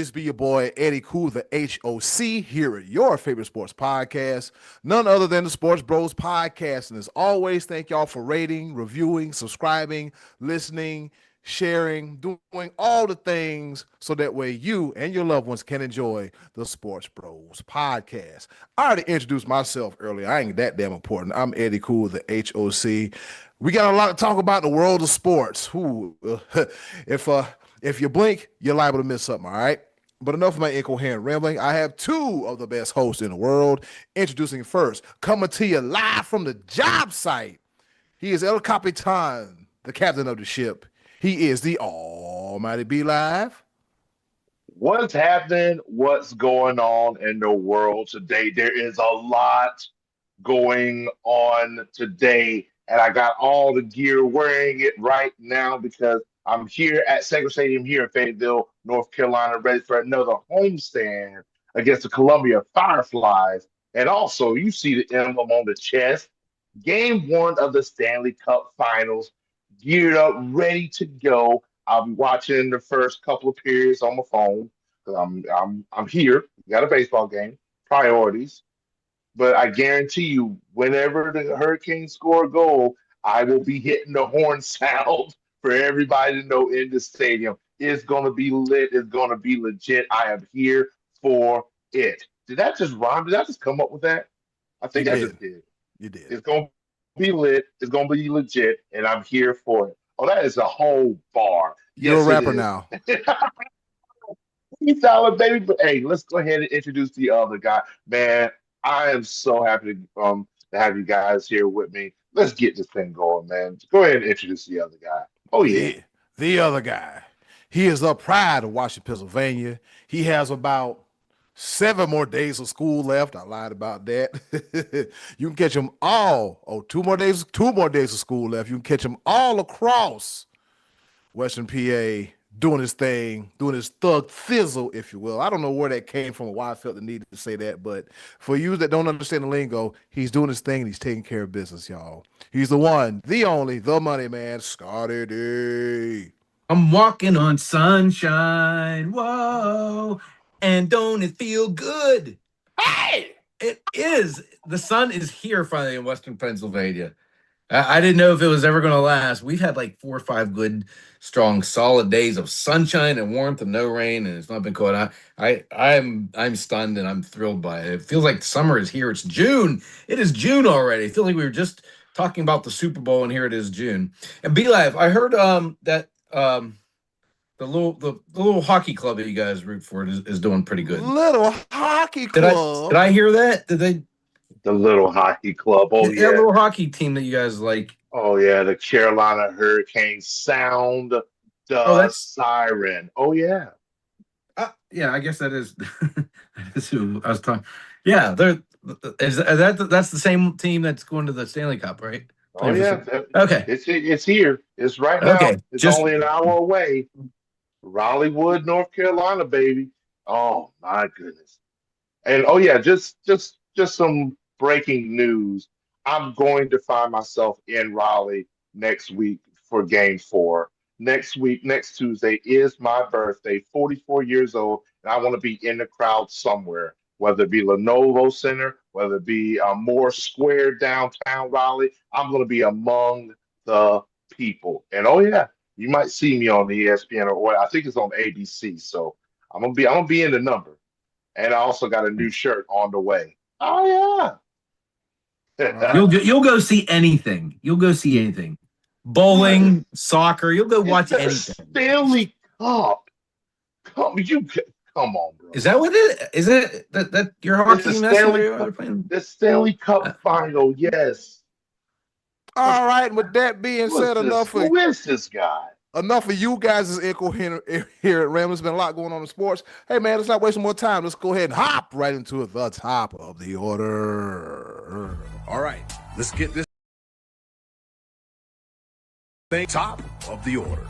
this be your boy Eddie Cool, the HOC, here at your favorite sports podcast, none other than the Sports Bros podcast. And as always, thank y'all for rating, reviewing, subscribing, listening, sharing, doing all the things so that way you and your loved ones can enjoy the Sports Bros podcast. I already introduced myself earlier. I ain't that damn important. I'm Eddie Cool, the HOC. We got a lot to talk about in the world of sports. If you blink, you're liable to miss something, all right? But enough of my incoherent rambling. I have two of the best hosts in the world. Introducing first, coming to you live from the job site. He is El Capitan, the captain of the ship. He is the almighty Be Live. What's happening? What's going on in the world today? There is a lot going on today, and I got all the gear wearing it right now because I'm here at Sanger Stadium here in Fayetteville, North Carolina, ready for another homestand against the Columbia Fireflies. And also, you see the emblem on the chest. Game one of the Stanley Cup Finals, geared up, ready to go. I'll be watching the first couple of periods on my phone because I'm here. We got a baseball game, priorities. But I guarantee you, whenever the Hurricanes score a goal, I will be hitting the horn sound for everybody to know in the stadium. It's going to be lit. It's going to be legit. I am here for it. Did that just rhyme? Did I just come up with that? I think I just did. You did. It's going to be lit. It's going to be legit, and I'm here for it. Oh, that is a whole bar. You're Yes, a rapper now. $3 baby. But hey, let's go ahead and introduce the other guy. Man, I am so happy to have you guys here with me. Let's get this thing going, man. Go ahead and introduce the other guy. Oh yeah, the other guy. He is the pride of Washington, Pennsylvania. He has about 7 more days of school left. I lied about that. You can catch him all. Oh, 2 more days of school left. You can catch him all across Western PA doing his thing, doing his thug thizzle, if you will. I don't know where that came from or why I felt the need to say that, but for you that don't understand the lingo, he's doing his thing and he's taking care of business, y'all. He's the one, the only, the money man, Scotty D. I'm walking on sunshine, whoa, and don't it feel good? Hey! It is. The sun is here finally in Western Pennsylvania. I didn't know if it was ever going to last. We've had like 4 or 5 good, strong, solid days of sunshine and warmth and no rain, and it's not been cold. I'm stunned and I'm thrilled by it. It feels like summer is here. It's June. It is June already. I feel like we were just talking about the Super Bowl, and here it is June. And Be Live, I heard that the little hockey club that you guys root for is doing pretty good. Little hockey club. Did I hear that? Did they? the little hockey club. Oh The yeah, little hockey team that you guys like. oh yeah, the Carolina Hurricanes sound the that's siren. Oh yeah. Yeah, I guess that is that is who I was talking. Yeah, that's the same team that's going to the Stanley Cup, right? Oh yeah. Okay. It's here. It's right now. Okay. It's only an hour away. Raleigh Wood, North Carolina, baby. Oh my goodness. And oh yeah, just some breaking news. I'm going to find myself in Raleigh next week for game 4. Next week, next Tuesday is my birthday, 44 years old, and I want to be in the crowd somewhere, whether it be Lenovo Center, whether it be Moore Square downtown Raleigh. I'm going to be among the people. And oh yeah, you might see me on the ESPN or I think it's on ABC. So I'm gonna be in the number. And I also got a new shirt on the way. Oh yeah. You'll go see anything. You'll go see anything. Bowling, soccer. You'll go watch anything. Stanley Cup. Come on, bro. Is that what it is? It that your hockey team Stanley Cup, the Stanley Cup final, yes. All right, and with that being said, Who is this guy? enough of you guys' incoherent here at Ram. There's been a lot going on in sports. Hey man, let's not waste more time. Let's go ahead and hop right into the top of the order. All right, let's get this thing top of the order.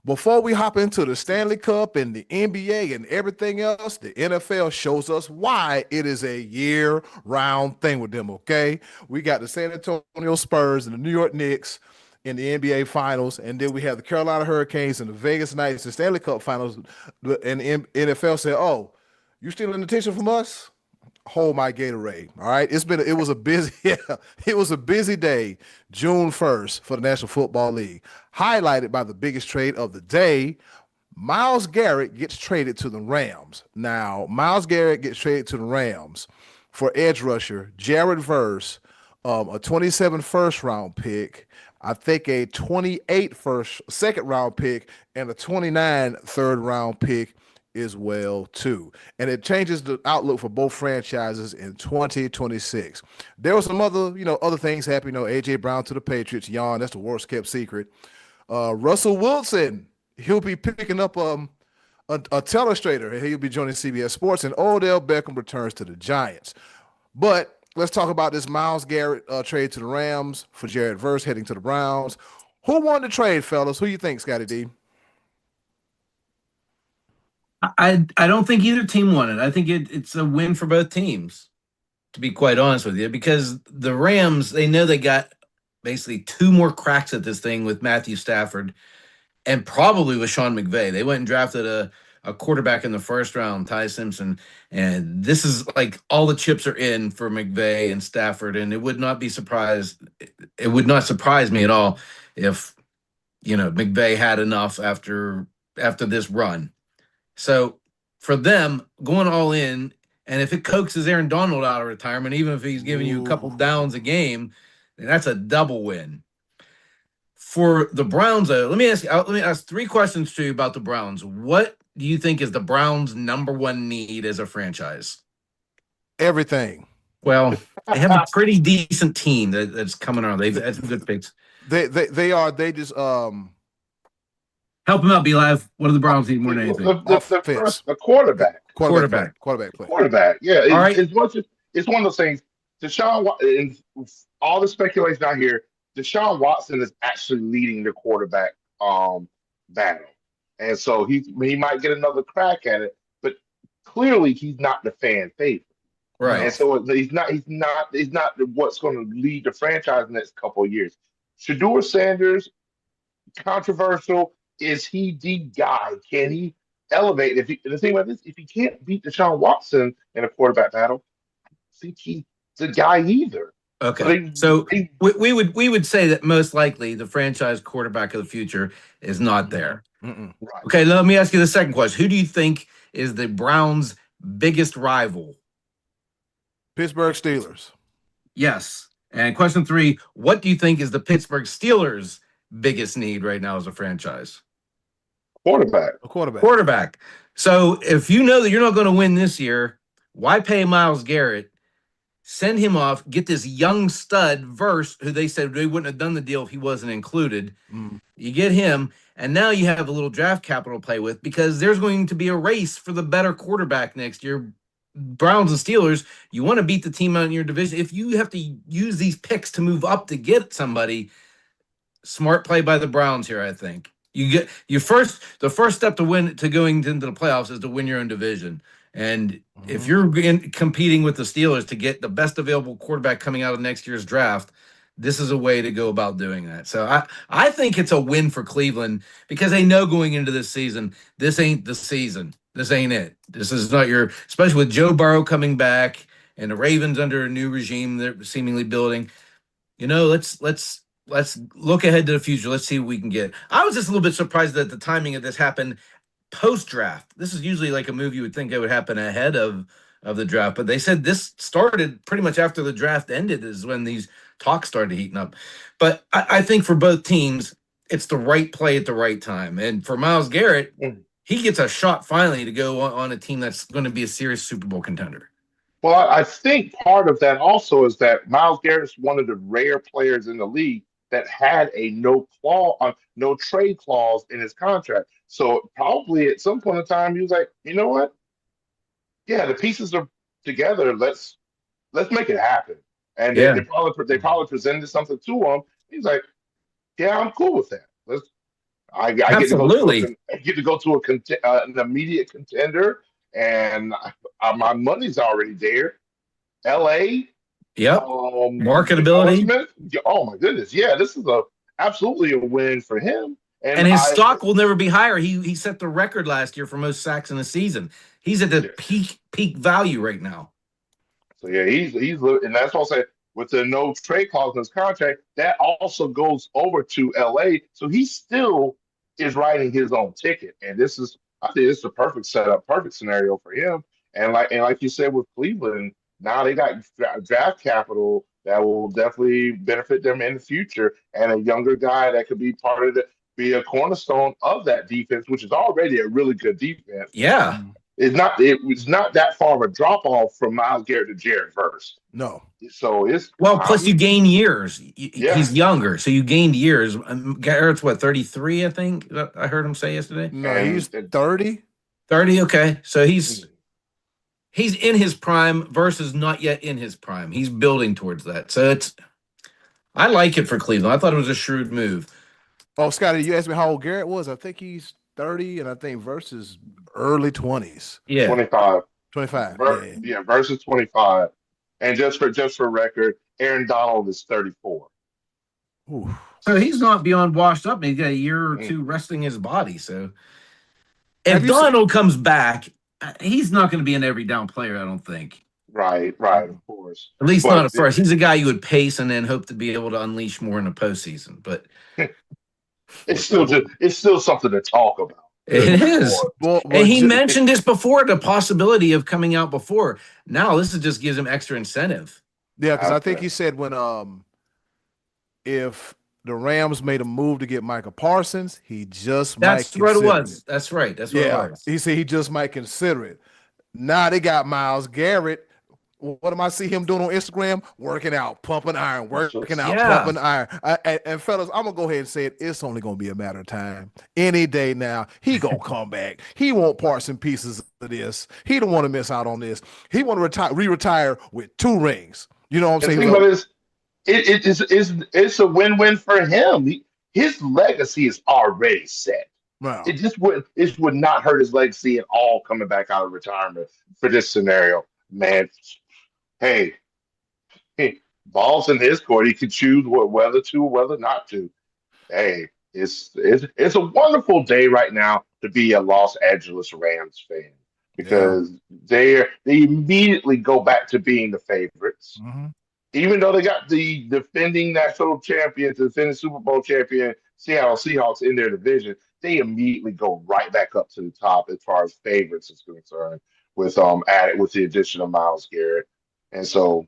Before we hop into the Stanley Cup and the NBA and everything else, the NFL shows us why it is a year-round thing with them, okay? We got the San Antonio Spurs and the New York Knicks in the NBA Finals, and then we have the Carolina Hurricanes and the Vegas Knights, the Stanley Cup Finals, and the NFL said, "Oh, you stealing attention from us? Hold my Gatorade." All right, it was a busy yeah, it was a busy day, June 1st for the National Football League, highlighted by the biggest trade of the day. Myles Garrett gets traded to the Rams. Now, Myles Garrett gets traded to the Rams for edge rusher Jared Verse, a 27 first round pick, I think a 28 second round pick, and a 29 third round pick as well too. And it changes the outlook for both franchises in 2026. There were some other things happening. AJ Brown to the Patriots, yawn. That's the worst kept secret. Russell Wilson, he'll be picking up a telestrator, and he'll be joining CBS Sports. And Odell Beckham returns to the Giants. But let's talk about this Myles Garrett trade to the Rams for Jared Verse heading to the Browns. Who won the trade, fellas? Who you think, Scotty D? I don't think either team won it. I think it's a win for both teams, to be quite honest with you, because the Rams, they know they got basically two more cracks at this thing with Matthew Stafford and probably with Sean McVay. They went and drafted a quarterback in the first round, Ty Simpson, and this is like all the chips are in for McVay and Stafford, and it would not surprise me at all if McVay had enough after this run. So for them, going all in, and if it coaxes Aaron Donald out of retirement, even if he's giving you a couple downs a game, then that's a double win. For the Browns, though, let me ask three questions to you about the Browns. What do you think is the Browns' number one need as a franchise? Everything. Well, they have a pretty decent team that's coming around. They've had some good picks. They just help them out, B-Live. What do the Browns need more than anything? The quarterback. Quarterback play. Quarterback. Yeah. All right. It's one of those things. And all the speculation out here, Deshaun Watson is actually leading the quarterback battle. And so he might get another crack at it, but clearly he's not the fan favorite. Right. And so he's not what's going to lead the franchise in the next couple of years. Shedeur Sanders, controversial. Is he the guy? Can he elevate? The thing about this, if he can't beat Deshaun Watson in a quarterback battle, I don't think he's the guy either. Okay, so we would say that most likely the franchise quarterback of the future is not there. Right. Okay, let me ask you the second question. Who do you think is the Browns' biggest rival? Pittsburgh Steelers. Yes. And question 3, what do you think is the Pittsburgh Steelers' biggest need right now as a franchise? Quarterback. So if you know that you're not going to win this year, why pay Myles Garrett? Send him off, get this young stud Verse, who they said they wouldn't have done the deal if he wasn't included. You get him, and now you have a little draft capital to play with because there's going to be a race for the better quarterback next year. Browns and Steelers, you want to beat the team out in your division. If you have to use these picks to move up to get somebody, smart play by the Browns here, I think. The first step to going into the playoffs is to win your own division. And if you're competing with the Steelers to get the best available quarterback coming out of next year's draft, this is a way to go about doing that. So I think it's a win for Cleveland because they know going into this season, this ain't the season. This ain't it. This is not especially with Joe Burrow coming back and the Ravens under a new regime they're seemingly building. Let's look ahead to the future. Let's see what we can get. I was just a little bit surprised that the timing of this happened post-draft. This is usually like a move you would think it would happen ahead of the draft, but they said this started pretty much after the draft ended is when these talks started heating up. But I think for both teams, it's the right play at the right time. And for Myles Garrett, he gets a shot finally to go on a team that's going to be a serious Super Bowl contender. Well, I think part of that also is that Myles Garrett is one of the rare players in the league that had a no trade clause in his contract. So probably at some point in time, he was like, you know what? Yeah, the pieces are together. Let's make it happen. And they probably presented something to him. He's like, yeah, I'm cool with that. I get to go to an immediate contender, and my money's already there. L.A. Yep. Marketability. Oh my goodness. Yeah, this is absolutely a win for him. And And his I, stock will never be higher. He set the record last year for most sacks in a season. He's at the yeah. peak value right now. So yeah, and that's what I'm saying. With the no trade clause in his contract, that also goes over to LA. So he still is writing his own ticket. And I think this is a perfect setup, perfect scenario for him. And like you said with Cleveland, now they got draft capital that will definitely benefit them in the future, and a younger guy that could be part of be a cornerstone of that defense, which is already a really good defense. Yeah. Mm. It was not that far of a drop off from Miles Garrett to Jared Verse. No. So Well, plus you gain years. yeah, He's younger, so you gained years. Garrett's what, 33, I think I heard him say yesterday. No, he's and 30. 30, okay. So he's in his prime versus not yet in his prime. He's building towards that. So I like it for Cleveland. I thought it was a shrewd move. Oh, Scotty, you asked me how old Garrett was. I think he's 30, and I think versus early 20s. Yeah. 25. 25. Yeah, versus 25. And just for record, Aaron Donald is 34. Ooh. So he's not beyond washed up. He's got a year or Mm. two resting his body. So Have if you seen? Donald comes back, he's not going to be an every down player, I don't think. Right, of course. At least not But at first. He's a guy you would pace and then hope to be able to unleash more in the postseason. But it's still something to talk about. it is. Well, And he mentioned this before, the possibility of coming out before. Now this just gives him extra incentive. yeah, because I think he said when if the Rams made a move to get Micah Parsons, he just That's might what it consider was. it. That's right. That's what it Yeah, was. he said he just might consider it. Now they got Myles Garrett. What am I see him doing on Instagram? Working out, pumping iron, working out, Yeah. pumping iron. And fellas, I'm gonna go ahead and say it. It's only gonna be a matter of time. Any day now, he gonna come back. He won't parts and pieces of this. He don't want to miss out on this. He want to re-retire with 2 rings. You know what I'm The saying? thing about it is, it's a win-win for him. His legacy is already set. Wow. It would not hurt his legacy at all coming back out of retirement for this scenario. Man, hey, balls in his court. He can choose whether to or whether not to. Hey, it's a wonderful day right now to be a Los Angeles Rams fan Yeah. because they immediately go back to being the favorites. Mm-hmm. Even though they got the defending national champions, defending Super Bowl champion Seattle Seahawks in their division, they immediately go right back up to the top as far as favorites is concerned with added with the addition of Myles Garrett. And so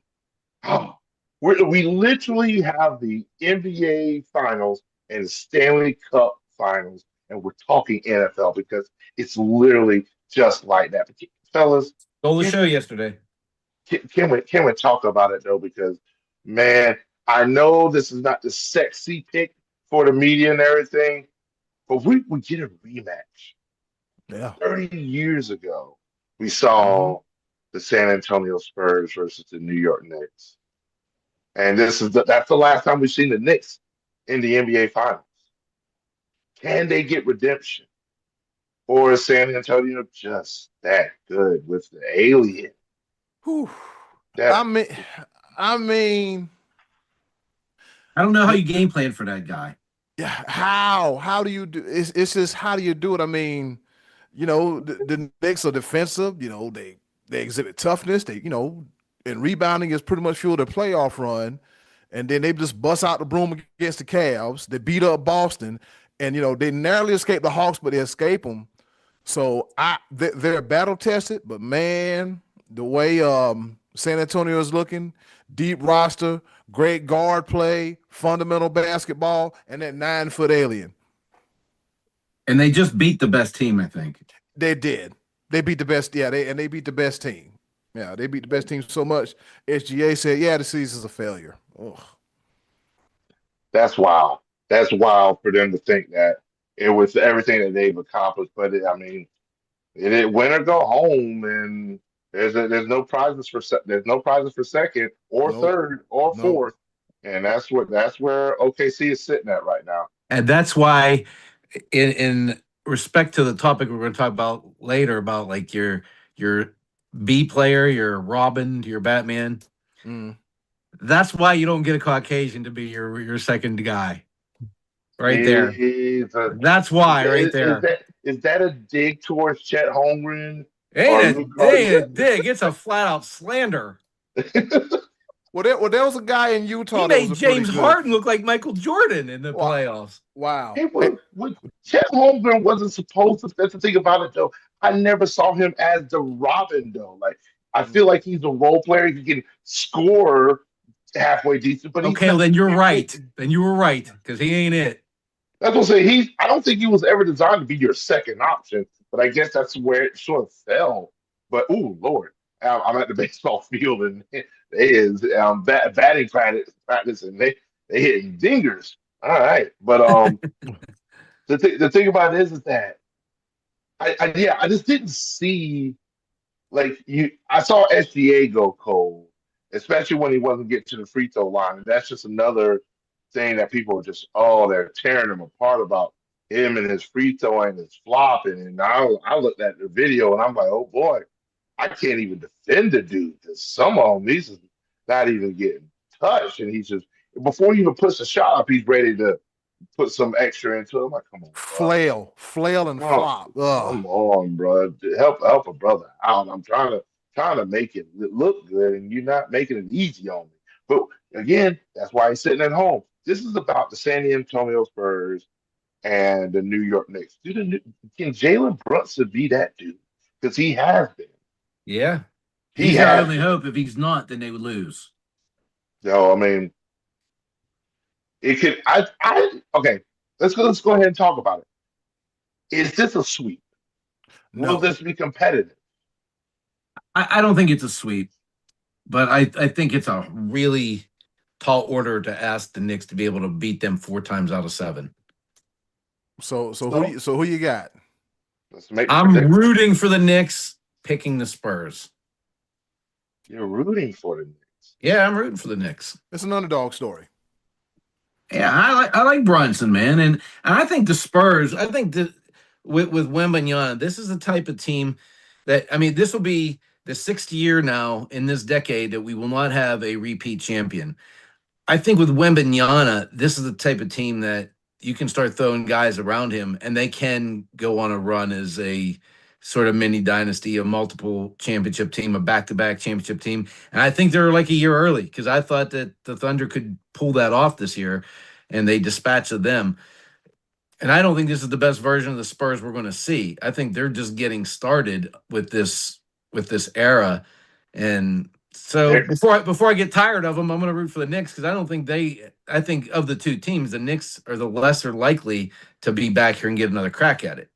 oh, we literally have the NBA Finals and the Stanley Cup Finals, and we're talking NFL because it's literally just like that. But fellas, Stole the can, show yesterday. can we talk about it though? Because man, I know this is not the sexy pick for the media and everything, but we get a rematch. Yeah. 30 years ago, we Mm-hmm. saw the San Antonio Spurs versus the New York Knicks. And that's the last time we've seen the Knicks in the NBA Finals. Can they get redemption? Or is San Antonio just that good with the alien? Whew. That I mean, I mean, I don't know how you game plan for that guy. yeah. How do you do? It's just how do you do it? I mean, the Knicks are defensive. They exhibit toughness. And rebounding is pretty much fuel their playoff run. And then they just bust out the broom against the Cavs. They beat up Boston, and they narrowly escape the Hawks, but they escape them. So they're battle tested. But man, the way San Antonio is looking, deep roster, great guard play, fundamental basketball, and that 9-foot alien. And they just beat the best team, I think. They did. They beat the best. Yeah, they beat the best team. Yeah, they beat the best team so much. SGA said, "Yeah, the season's a failure." Ugh. that's wild. That's wild for them to think that it was everything that they've accomplished. But I mean, it win or go home, and there's no prizes for second or Nope. third or Nope. fourth, and that's where OKC is sitting at right now. And that's why, in respect to the topic we're going to talk about later, about like your B player, your Robin, your Batman, Mm. that's why you don't get a Caucasian to be your second guy. right there. Jesus. That's why, right there. Is that a dig towards Chet Holmgren or Luke It ain't a Garcia? dig. It's a flat out slander. Well, there was a guy in He Utah that was made a pretty James good. Harden look like Michael Jordan in the Wow. playoffs. Wow. He was, Chet Holmgren wasn't supposed to. That's the thing about it, though. I never saw him as the Robin, though. Like I feel Mm. like he's a role player. He can score halfway decent, but he's Okay, well, not. then you're right. Then you were right because he ain't it. That's what I'm saying. I don't think he was ever designed to be your second option, but I guess that's where it sort of fell. But oh Lord, I'm at the baseball field and it is batting practice, and they hitting dingers. All right, but the thing about it is that I just didn't see like you. I saw SGA go cold, especially when he wasn't getting to the free throw line, and that's just another thing that people are just they're tearing him apart about him and his free throw and his flopping. And I looked at the video and I'm like, oh boy, I can't even defend the dude because some of them he's just not even getting touched, and he's just before he even puts a shot up, he's ready to put some extra into it. I'm like, come on, bro. Flail and Oh, flop. Ugh. come on, bro. Help a brother out. I'm trying to make it look good, and you're not making it easy on me. But again, that's why he's sitting at home. This is about the San Antonio Spurs and the New York Knicks. Can Jalen Brunson be that dude? Because he has been. Yeah. He He's our has only been. hope. If he's not, then they would lose. So I mean, it could. I okay. Let's go ahead and talk about it. Is this a sweep? Will No. this be competitive? I don't think it's a sweep, but I think it's a Really tall order to ask the Knicks to be able to beat them 4 times out of 7. So Who you got? let's make the I'm prediction. rooting for the Knicks, picking the Spurs. You're rooting for the Knicks. Yeah, I'm rooting for the Knicks. It's an underdog story. yeah. I like Brunson, man, and I think the Spurs. I think that With Wembanyama, this is the type of team that this will be the 6th year now in this decade that we will not have a repeat champion. I think with Wembanyama, this is the type of team that you can start throwing guys around him, and they can go on a run as a sort of mini dynasty, a multiple championship team, a back-to-back championship team. And I think they're like a year early because I thought that the Thunder could pull that off this year, and they dispatched them. And I don't think this is the best version of the Spurs we're going to see. I think they're just getting started with this era. And so They're, before I get tired of them, I'm going to root for the Knicks because I think of the two teams, the Knicks are the lesser likely to be back here and get another crack at it.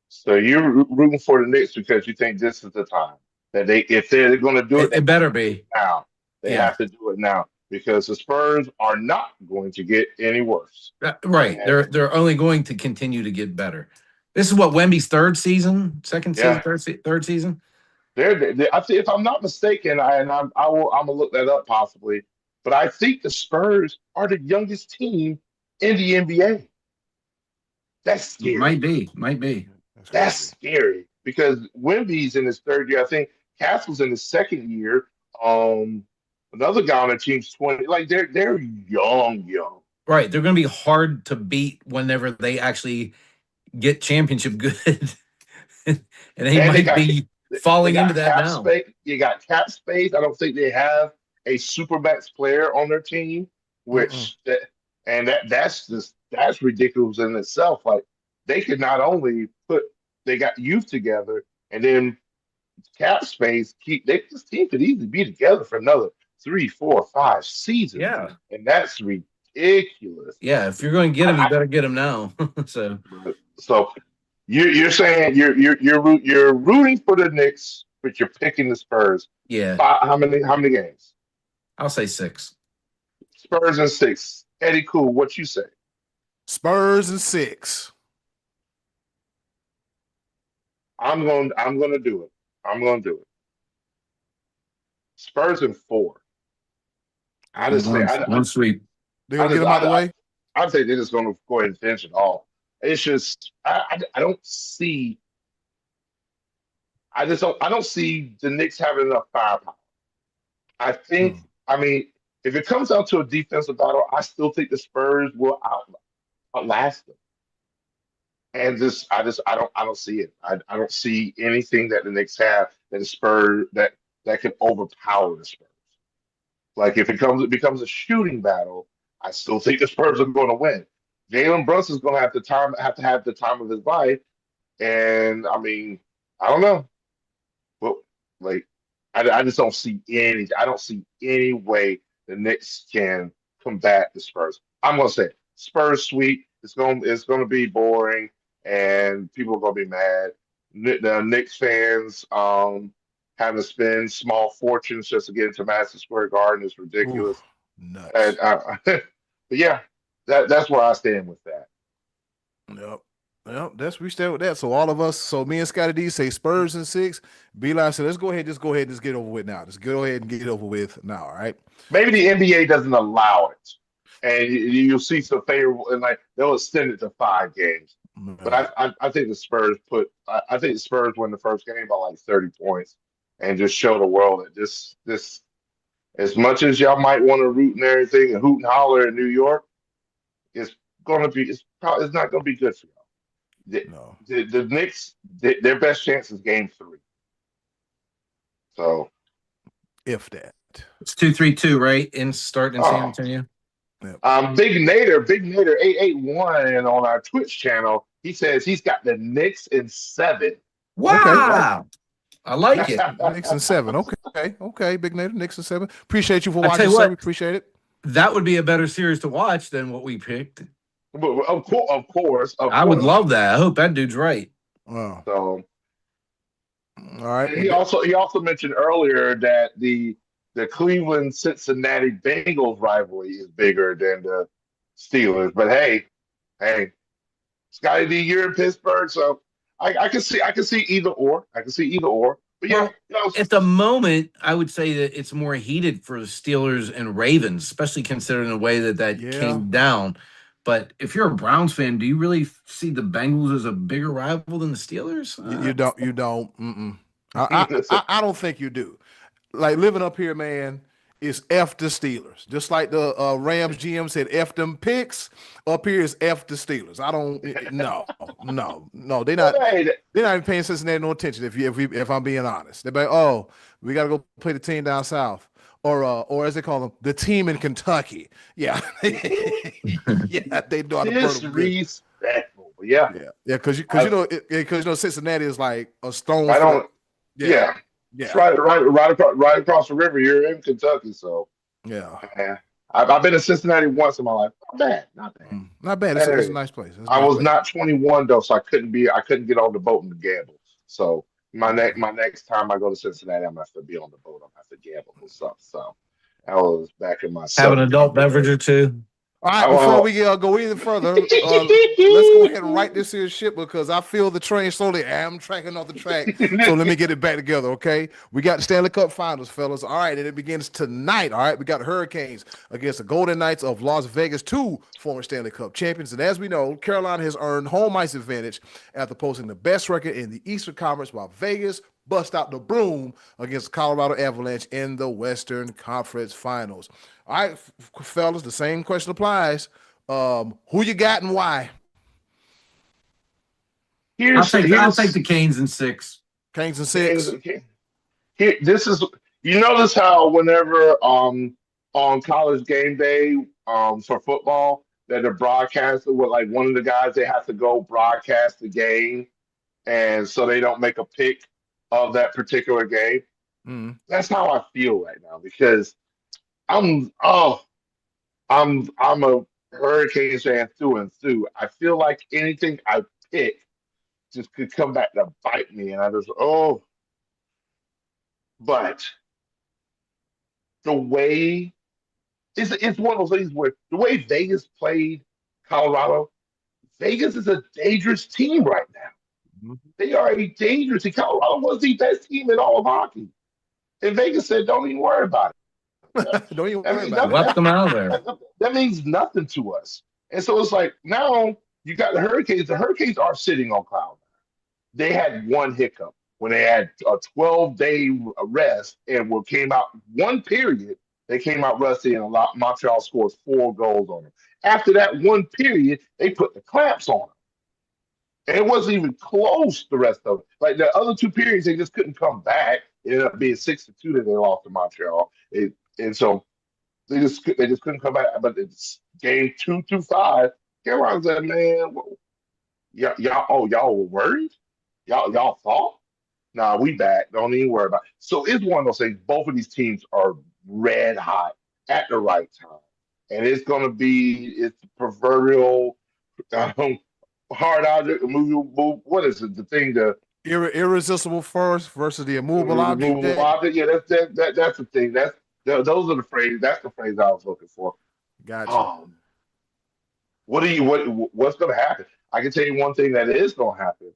so you're rooting for the Knicks because you think this is the time that if they're going to do it, It better be. now. They Yeah. have to do it now because the Spurs are not going to get any worse. Right. And They're only going to continue to get better. This is what Wemby's second season, yeah, third season. I think if I'm not mistaken, I'm gonna look that up possibly, but I think the Spurs are the youngest team in the NBA. That's scary. might be. That's That's crazy. scary because Wemby's in his third year. I think Castle's in his second year. Um, Another guy on the team's 20. Like they're young. Right. They're going to be hard to beat whenever they actually get championship good. And they And might be they falling into got that cap now. space. You got cap space. I don't think they have a supermax player on their team, Mm-mm. that's ridiculous in itself. Like they could not only they got youth together and then cap space this team could easily be together for another 3, 4, 5 seasons, Yeah. and that's ridiculous. Yeah. If you're going to get them, you better get them now. So, So you're saying you're rooting for the Knicks, but you're picking the Spurs. yeah, How many games? I'll say 6. Spurs in 6. Eddie Cool, what you say? Spurs and 6. I'm gonna do it. I'm gonna do it. Spurs in 4. I just say One sweep. They're I gonna get just them out the way. I'd say they're just gonna go ahead and finish it all. It's just I don't see I don't see the Knicks having enough firepower. I think Hmm. I mean if it comes down to a defensive battle, I still think the Spurs will outlast. outlast them. And I don't see it. I don't see anything that the Knicks have that is Spurs that can overpower the Spurs. Like if it becomes a shooting battle, I still think the Spurs are going to win. Jalen Brunson's going to have to have the time of his life, and I mean, I don't know. Well, like I just don't see any. I don't see any way the Knicks can combat the Spurs. I'm gonna say Spurs sweep. It's gonna be boring, and people are gonna be mad. The Knicks fans having to spend small fortunes just to get into Madison Square Garden is Ooh, ridiculous. And nuts. but yeah, that's where I stand with that. Yep. Yep, that's we stay with that. So all of us, so me and Scotty D say Spurs in 6. B-Line said, let's go ahead and just get over with now. Let's go ahead and get it over with now. All right. Maybe the NBA doesn't allow it, and you'll see some favorable, and like they'll extend it to 5 games. But Yeah. I think the Spurs I think the Spurs win the first game by like 30 points, and just show the world that this as much as y'all might want to root and everything and hoot and holler in New York, it's it's not gonna be good for y'all. No. The Knicks, their best chance is game 3. So If that. It's 2-3-2, right? In starting in San oh. Antonio. Yep. Big Nader 881 and on our Twitch channel, he says he's got the Knicks in 7. Okay. Wow. I like it. Knicks in 7. Okay. Okay. Big Native, Knicks in 7. Appreciate you for I tell watching, you sir. what, We appreciate it. that would be a better series to watch than what we picked. Of I would course. love that. I hope that dude's right. Oh. So, All right. and he also mentioned earlier that the Cleveland Cincinnati Bengals rivalry is bigger than the Steelers. But hey, Scotty D, you're in Pittsburgh, so I can see either or. I can see either or. But yeah, Well, at the moment, I would say that it's more heated for the Steelers and Ravens, especially considering the way that Yeah. came down. But If you're a Browns fan, do you really see the Bengals as a bigger rival than the Steelers? You don't. You don't. Mm-mm. listen, I don't think you do. Like living up here, man, is F the Steelers. Just like the Rams GM said, F them picks. Up here is F the Steelers. I don't. No. but hey, They're not even paying Cincinnati no attention. If I'm being honest, they're like, oh, we got to go play the team down south, or as they call them, the team in Kentucky. Yeah, yeah, they know how to burn them good. disrespectful. But yeah, Yeah, because I, Cincinnati is like a stone right throw. on. Yeah, Yeah, it's yeah, right across the river. You're in Kentucky, so yeah. yeah. I've been to Cincinnati once in my life. Not bad, not bad. Not bad. That It's a area. nice place. It's a I nice was place. not 21 though, so I couldn't get on the boat and gamble. So my next time I go to Cincinnati, I'm gonna have to be on the boat. I'm gonna have to gamble or something. So I was back in my have an 17 adult year beverage old. or two. All right, before Oh, we go even further, let's go ahead and write this here ship because I feel the train slowly tracking off the track. So let me get it back together, okay? We got the Stanley Cup Finals, fellas. All right, and it begins tonight. All right, we got the Hurricanes against the Golden Knights of Las Vegas, 2 former Stanley Cup champions. And as we know, Carolina has earned home ice advantage after posting the best record in the Eastern Conference, while Vegas bust out the broom against Colorado Avalanche in the Western Conference Finals. All right, fellas, the same question applies. Who you got and why? I'll here's take here's the Canes in 6. Canes and Kings. 6. Here, this is you notice how whenever on college game day for football that the broadcaster with like one of the guys they have to go broadcast the game and so they don't make a pick of that particular game. Mm. That's how I feel right now because I'm oh I'm a Hurricanes fan through and through. I feel like anything I pick just could come back to bite me, and I just but the way it's one of those things where the way Vegas played Colorado, Vegas is a dangerous team right now. They are a dangerous team. Colorado was the best team in all of hockey. And Vegas said, don't even worry about it. Don't even I worry mean, about it. Left them out of there. that means nothing to us. And so it's like now you got the Hurricanes. The Hurricanes are sitting on cloud. They had one hiccup when they had a 12-day rest and what came out one period. They came out rusty, and Montreal scored 4 goals on them. After that one period, they put the clamps on them. And it wasn't even close the rest of it. Like the other 2 periods, they just couldn't come back. It ended up being 6-2 that they lost to Montreal. And so they just couldn't come back. But it's game 2 through 5. Carolina said, man, y'all were worried? Y'all thought? Nah, we back. Don't even worry about it. So it's one of those things. Both of these teams are red hot at the right time. And it's the proverbial um, hard object, move. What is it? The thing, the Irresistible force versus the immovable movable object. object. Yeah, that's the thing. Those are the phrase. That's the phrase I was looking for. Gotcha. What's going to happen? I can tell you one thing that is going to happen.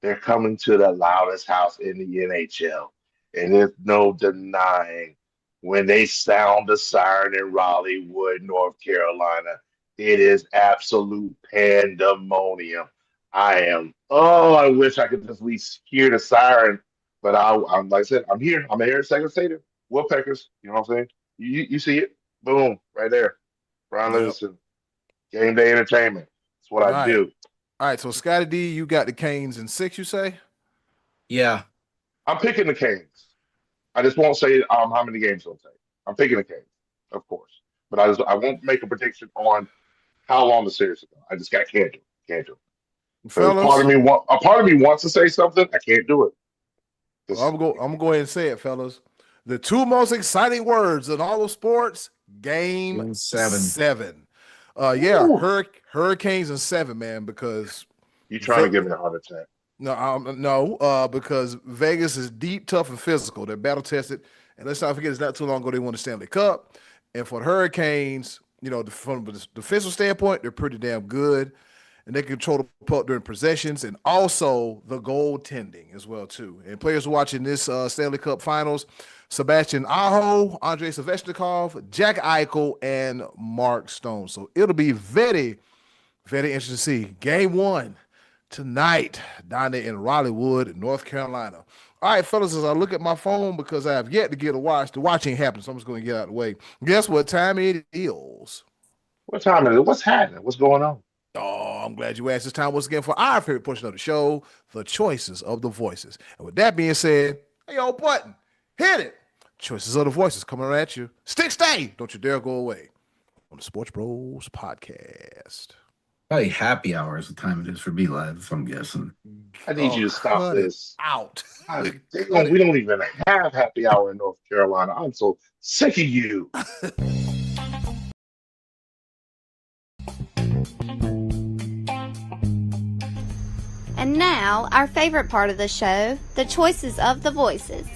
They're coming to the loudest house in the NHL, and there's no denying when they sound the siren in Raleigh Wood, North Carolina. It is absolute pandemonium. I wish I could just at least hear the siren, but I'm like I said, I'm here. I'm here at Second Stadium. Woodpeckers, you know what I'm saying? You see it? Boom, right there. Brian Yep. Livingston, game day entertainment. That's what I do. All right, so Scotty D, you got the Canes in 6, you say? Yeah. I'm picking the Canes. I just won't say how many games they'll take. I'm picking the Canes, of course, but I won't make a prediction on how long the series will go. I just can't do it. Fellas, A part of me wants to say something. I can't do it. well, I'm gonna go ahead and say it, fellas. The 2 most exciting words in all of sports: Game 7. Ooh. Hurricanes in 7, man. Because You trying to give me a heart attack? No, because Vegas is deep, tough, and physical. They're battle tested, and let's not forget, it's not too long ago they won the Stanley Cup. And for the Hurricanes, from the defensive standpoint, they're pretty damn good, and they control the puck during possessions, and also the goaltending as well too. And players watching this Stanley Cup Finals: Sebastian Aho, Andrei Svechnikov, Jack Eichel, and Mark Stone. So it'll be very, very interesting to see Game 1 tonight down there in Raleigh Wood, North Carolina. All right, fellas, as I look at my phone, because I have yet to get a watch, the watching happens, so I'm just going to get out of the way. Guess what time it is? What time is it? What's happening? What's going on? Oh, I'm glad you asked this time once again for our favorite portion of the show, the choices of the voices. And with that being said, hey, yo, Button, hit it. Choices of the voices coming at you. Stick stay. Don't you dare go away on the Sports Bros podcast. Probably happy hour is the time it is for B-Live, if I'm guessing. I need you to stop this. Out. We don't even have happy hour in North Carolina. I'm so sick of you. And now, our favorite part of the show, the choices of the voices.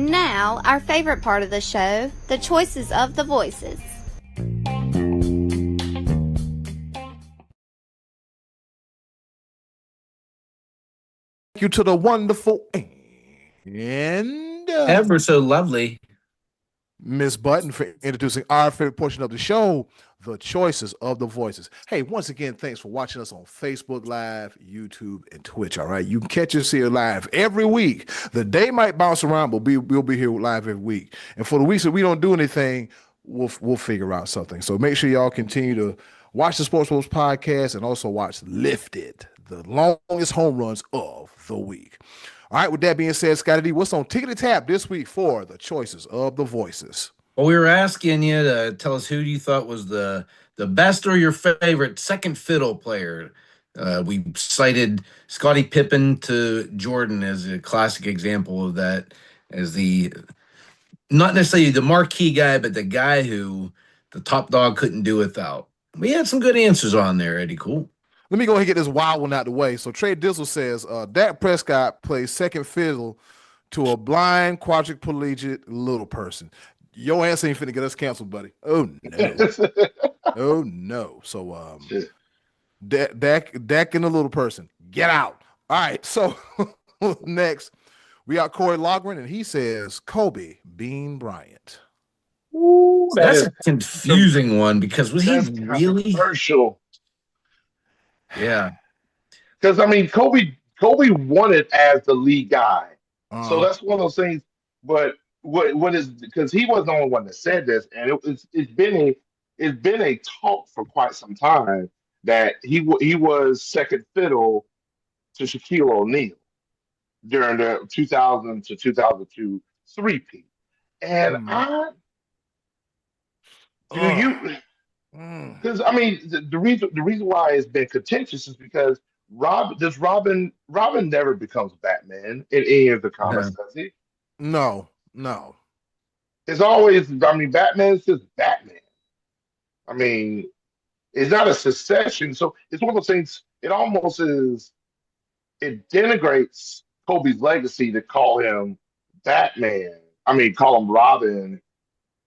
And now, our favorite part of the show, the choices of the voices. Thank you to the wonderful and Ever so lovely. Miss Button for introducing our favorite portion of the show, the choices of the voices. Hey, once again, thanks for watching us on Facebook Live, YouTube, and Twitch. All right, you can catch us here live every week. The day might bounce around, but we'll be here live every week. And for the weeks that we don't do anything, we'll figure out something. So make sure y'all continue to watch the SportsBros podcast and also watch Lifted, the longest home runs of the week. All right, with that being said, Scotty D, what's on Tickety Tap this week for the choices of the voices? Well, we were asking you to tell us who you thought was the best or your favorite second fiddle player. We cited Scottie Pippen to Jordan as a classic example of that, as the not necessarily the marquee guy, but the guy who the top dog couldn't do without. We had some good answers on there, Eddie Cool. Let me go ahead and get this wild one out the way. So Trey Dizzle says Dak Prescott plays second fiddle to a blind quadriplegic little person. Your answer ain't finna get us canceled, buddy. Oh no. Oh no. So Dak and the little person, get out. All right. So next we got Corey Logren, and he says Kobe Bean Bryant. Ooh, That's a confusing one because was he really controversial? Yeah. Because I mean, Kobe won it as the lead guy, so that's one of those things. But what is, because he wasn't the only one that said this, and it's been a talk for quite some time that he was second fiddle to Shaquille O'Neal during the 2000 to 2002 three-peat. And because I mean the reason why it's been contentious is because Robin never becomes Batman in any of the comics, does he? No. It's always, I mean, Batman is just Batman. I mean, it's not a succession, so it's one of those things. It almost is. It denigrates Kobe's legacy to call him Batman. I mean, call him Robin,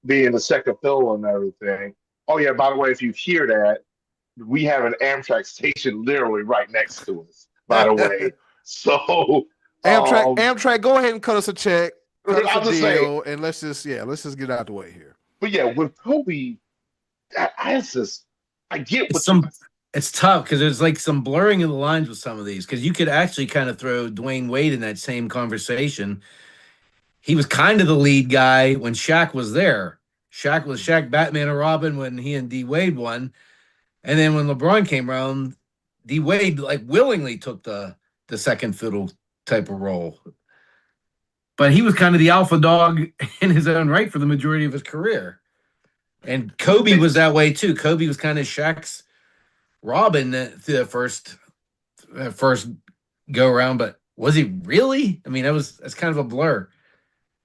being the second fiddle and everything. Oh yeah, by the way, if you hear that, we have an Amtrak station literally right next to us, by the way. So Amtrak, go ahead and cut us a check, cut us a deal, and let's just get out the way here. But yeah, with Kobe, I get what it's tough because there's like some blurring of the lines with some of these, because you could actually kind of throw Dwayne Wade in that same conversation. He was kind of the lead guy when Shaq was there. Shaq was Batman and Robin when he and D Wade won. And then when LeBron came around, D Wade like willingly took the second fiddle type of role. But he was kind of the alpha dog in his own right for the majority of his career. And Kobe was that way too. Kobe was kind of Shaq's Robin the first go around, but was he really? I mean, that's kind of a blur.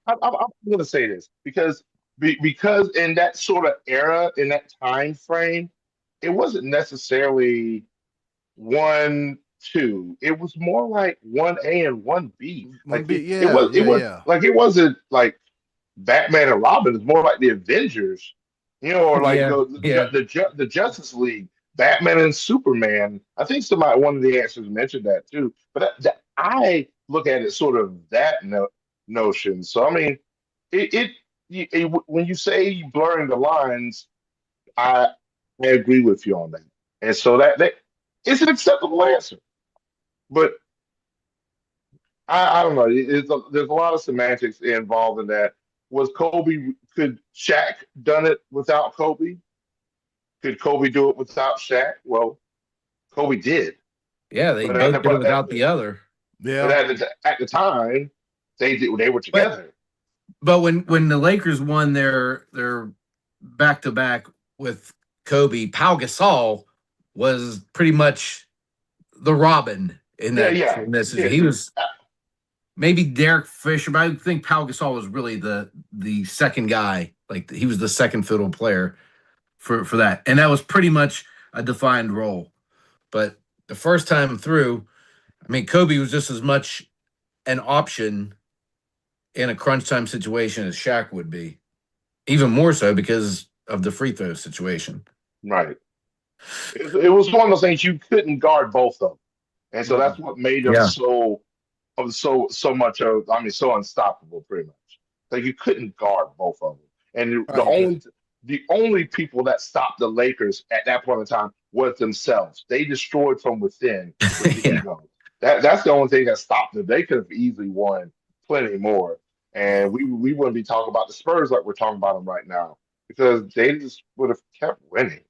I'm going to say this because in that sort of era, in that time frame, it wasn't necessarily 1, 2. It was more like 1A and 1B. Like it wasn't like Batman and Robin. It's more like the Avengers, or like the Justice League, Batman and Superman. I think one of the answers mentioned that too. But I look at it sort of that notion. So I mean, when you say blurring the lines, I agree with you on that, and so that it's an acceptable answer. But I don't know. There's a lot of semantics involved in that. Could Shaq done it without Kobe? Could Kobe do it without Shaq? Well, Kobe did. Yeah, they both did it without the other. Yeah. But at the time, they were together. But when the Lakers won their back-to-back with Kobe, Pau Gasol was pretty much the Robin in that. Yeah. He was maybe Derek Fisher, but I think Pau Gasol was really the second guy. Like he was the second fiddle player for that, and that was pretty much a defined role. But the first time through, I mean, Kobe was just as much an option in a crunch time situation as Shaq would be. Even more so because of the free throw situation. Right. It was one of those things you couldn't guard both of them, and so that's what made them Yeah. so much of. I mean, so unstoppable, pretty much. Like you couldn't guard both of them, and the only people that stopped the Lakers at that point in time was themselves. They destroyed from within with the Yeah. ego. That's the only thing that stopped them. They could have easily won plenty more, and we wouldn't be talking about the Spurs like we're talking about them right now because they just would have kept winning.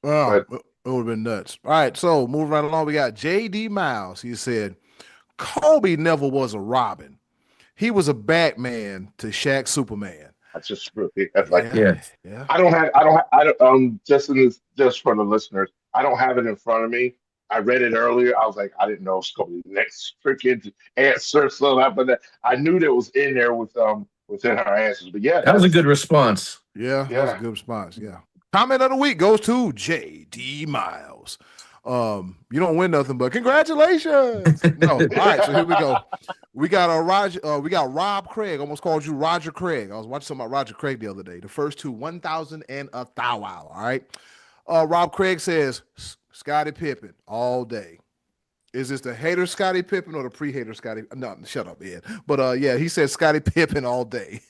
Oh, But it would have been nuts. All right, so moving right along, we got J.D. Miles. He said, Kobe never was a Robin. He was a Batman to Shaq Superman. I just really like Yeah, Yeah. yeah. I don't just for the listeners, I don't have it in front of me. I read it earlier. I was like, I didn't know it was going to be the next freaking answer. So that, but I knew that was in there within our answers. But yeah, That was a good response. Yeah, that was a yeah. good response. Yeah. Comment of the week goes to J.D. Miles. You don't win nothing, but congratulations. No. All right, so here we go. We got we got Rob Craig. Almost called you Roger Craig. I was watching something about Roger Craig the other day. The first two, 1,000 and a thou wow. All right. Rob Craig says Scottie Pippen all day. Is this the hater Scottie Pippen or the pre-hater Scottie? No, shut up, Ed. But yeah, he said Scottie Pippen all day.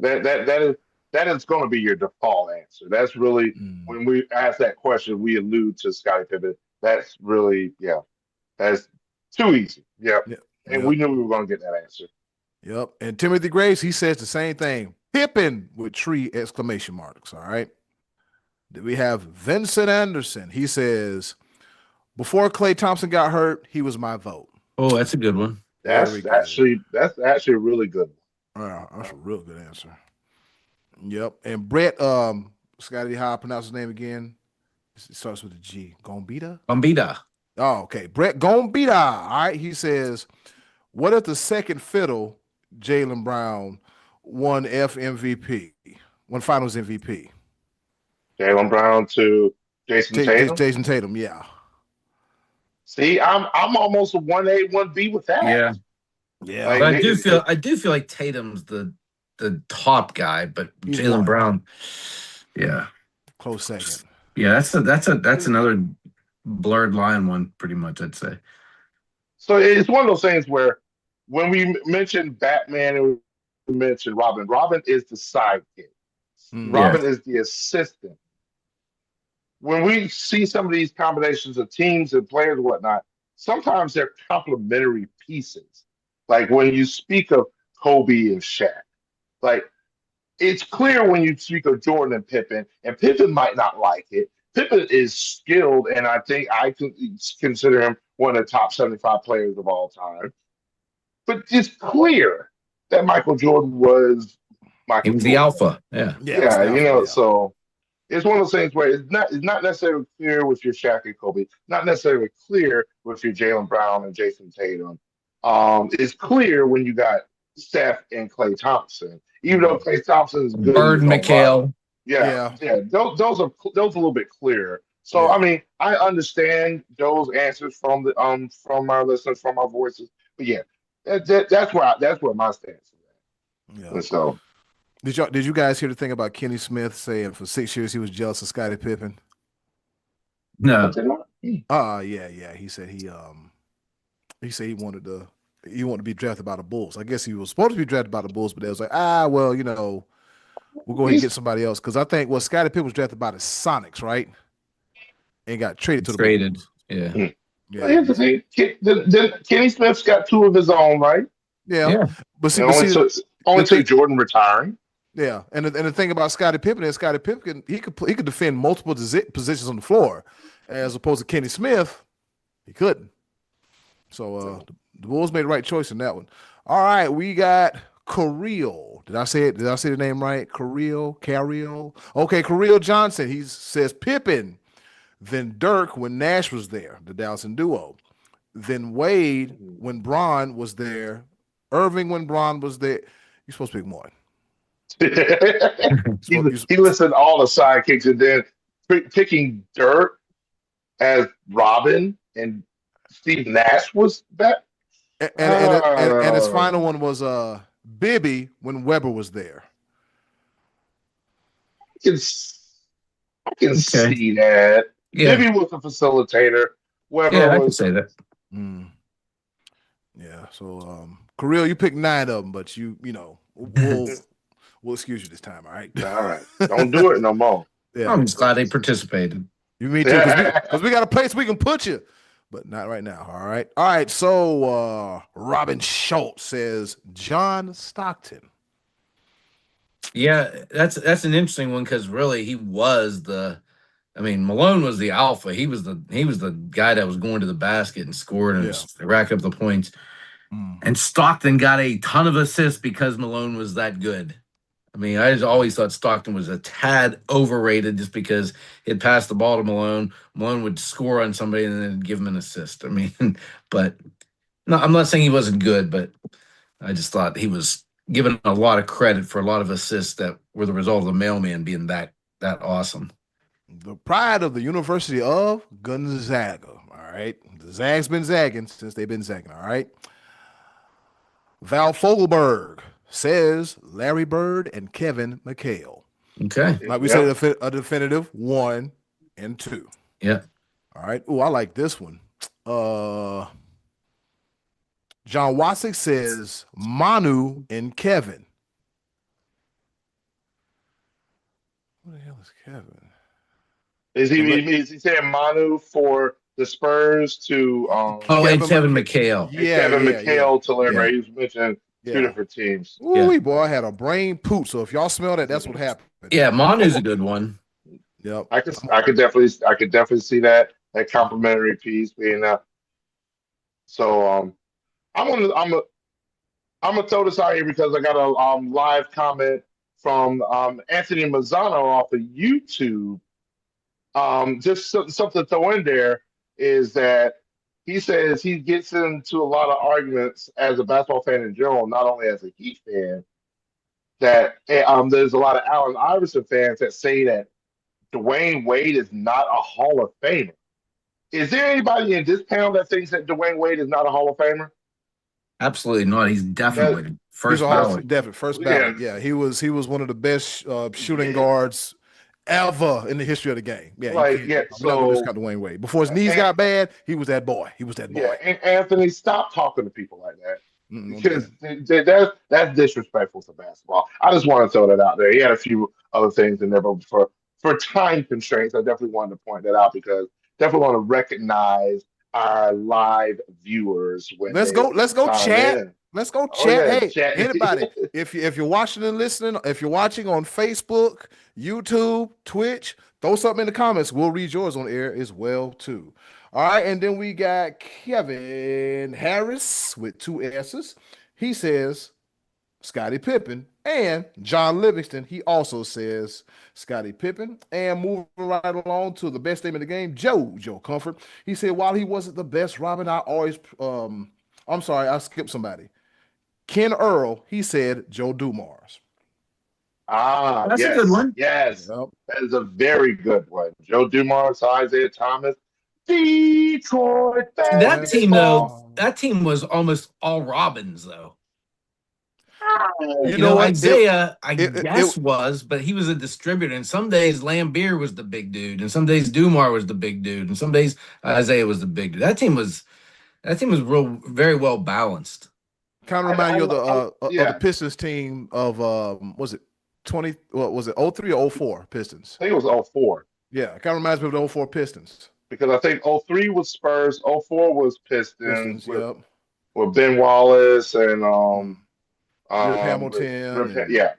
That is going to be your default answer. That's really Mm. when we ask that question, we allude to Scottie Pippen. That's really that's too easy. Yep, Yep. and Yep. we knew we were going to get that answer. Yep. And Timothy Grace, he says the same thing. Pippen with 3 exclamation marks. All right. Then we have Vincent Anderson. He says, before Klay Thompson got hurt, he was my vote. Oh, that's a good one. Very good. That's actually a really good That's a real good answer. Yep. And Brett, Scotty, how I pronounce his name again? It starts with a G. Gombita? Bombita. Oh, okay. Brett Gombita. All right. He says, what if the second fiddle, Jaylen Brown, won MVP, won finals MVP? Jaylen Brown to Jason Tatum. Jason Tatum, yeah. See, I'm almost a 1A, 1B with that. Yeah. Yeah. Like, But I do feel like Tatum's the top guy, but He's Jaylen one. Brown, yeah, Close second. yeah, that's another blurred line one, pretty much, I'd say. So it's one of those things where when we mentioned Batman and we mentioned Robin, Robin is the sidekick. Robin is the assistant. When we see some of these combinations of teams and players and whatnot, sometimes they're complementary pieces. Like when you speak of Kobe and Shaq, like it's clear when you speak of Jordan and Pippen might not like it. Pippen is skilled, and I think I can consider him one of the top 75 players of all time. But it's clear that Michael Jordan was He Michael was the Jordan. alpha. Yeah. Yeah, it was the alpha, yeah. so it's one of those things where it's not necessarily clear with your Shaq and Kobe, not necessarily clear with your Jaylen Brown and Jason Tatum. It's clear when you got Steph and Klay Thompson, even though Klay Thompson is good in Bird his own right. McHale. Yeah. Those are a little bit clearer. So Yeah. I mean, I understand those answers from the from our listeners, from our voices. But yeah, that's where my stance is at. Yeah. And so Did you guys hear the thing about Kenny Smith saying for 6 years he was jealous of Scottie Pippen? No. Yeah. He said he wanted to be drafted by the Bulls. I guess he was supposed to be drafted by the Bulls, but they was like, well, we'll go ahead and get somebody else. Because I think Scottie Pippen was drafted by the Sonics, right? And got traded to the Bulls. Yeah. But here's the thing: Kenny Smith's got 2 of his own, right? Yeah. But see, only took Jordan retiring. Yeah, and the thing about Scottie Pippen is Scottie Pippen he could defend multiple positions on the floor, as opposed to Kenny Smith, he couldn't. So the Bulls made the right choice in that one. All right, we got Kirill. Did I say the name right? Kirill. Okay, Kirill Johnson. He says Pippen, then Dirk when Nash was there, the Dallas duo, then Wade when Bron was there, Irving when Bron was there. You're supposed to pick one. he listed all the sidekicks and then picking Dirk as Robin and Steve Nash was that. And his Uh, final one was Bibby when Weber was there. I can s- I can Okay. see that. Yeah. Bibby was a facilitator. Weber Yeah, I can was say that. Mm, yeah. So Kirill, you picked 9 of them, but we'll excuse you this time. All right. all right. Don't do it no more. Yeah. I'm just glad they participated. You me too, because we got a place we can put you, but not right now. All right. All right. So Robin Schultz says John Stockton. Yeah, that's an interesting one because really he was I mean, Malone was the alpha. He was the guy that was going to the basket and scored and Yeah. racked up the points. Mm. And Stockton got a ton of assists because Malone was that good. I mean, I just always thought Stockton was a tad overrated just because he'd pass the ball to Malone. Malone would score on somebody and then give him an assist. I mean, but no, I'm not saying he wasn't good, but I just thought he was given a lot of credit for a lot of assists that were the result of the mailman being that awesome. The pride of the University of Gonzaga. All right. The Zags been zagging since they've been zagging. All right. Val Fogelberg says Larry Bird and Kevin McHale. Okay. Like we Yeah. said, a definitive 1 and 2. Yeah. All right. Oh, I like this one. John Wasick says Manu and Kevin. What the hell is Kevin? Is he saying Manu for the Spurs to Oh, and Kevin McHale. McHale. and Yeah, Kevin yeah, yeah, McHale to Larry yeah, Bird? He was mentioning two yeah. different teams. Ooh, Yeah. boy, I had a brain poop. So if y'all smell that, that's what happened. Yeah, Manu's a good one. Yep. I could definitely see that complimentary piece being so I'm gonna throw this out here because I got a live comment from Anthony Mazzano off of YouTube. Something to throw in there is that he says he gets into a lot of arguments as a basketball fan in general, not only as a Heat fan. That there's a lot of Allen Iverson fans that say that Dwayne Wade is not a Hall of Famer. Is there anybody in this panel that thinks that Dwayne Wade is not a Hall of Famer? Absolutely not. He's That definitely He's a first Hall ballot. of definite first yeah, ballot. Yeah, he was one of the best shooting yeah, guards ever in the history of the game. Yeah, you like can't. yeah. We're not gonna So discount Dwayne Wade. Before his knees and, got bad, he was that boy. He was that yeah, boy. and Anthony, stop talking to people like that Don't do because that. that's disrespectful to basketball. I just want to throw that out there. He had a few other things in there, but for time constraints, I definitely wanted to point that out because definitely want to recognize our live viewers when Let's they go. Let's go chime chat. in. Let's go Oh chat. yeah, Hey, chat. anybody, if you're watching and listening, if you're watching on Facebook, YouTube, Twitch, throw something in the comments. We'll read yours on air as well too. All right, and then we got Kevin Harris with 2 S's. He says Scottie Pippen and John Livingston. He also says Scottie Pippen. And moving right along to the best name in the game, Joe Comfort. He said while he wasn't the best, Robin, I always I'm sorry, I skipped somebody. Ken Earl, he said Joe Dumars. Ah, That's a good yes, one. yes. Yep. That is a very good one. Joe Dumars, Isaiah Thomas, Detroit See, that team though, basketball. Um, that team was almost all Robins though. you You know know, what? Isaiah, I It guess was, but he was a distributor. And some days Lambeer was the big dude, and some days Dumar was the big dude, and some days Isaiah was the big dude. That team was real very well balanced. kind of remind you of the Yeah, Pistons team of was it 20 what was it 03 or 04 Pistons? I think it was '04 Yeah, kind of reminds me of the 04 Pistons. because I think '03 was Spurs, '04 was Pistons Pistons, yep. with Ben Wallace and Mm. Rip Hamilton and yeah.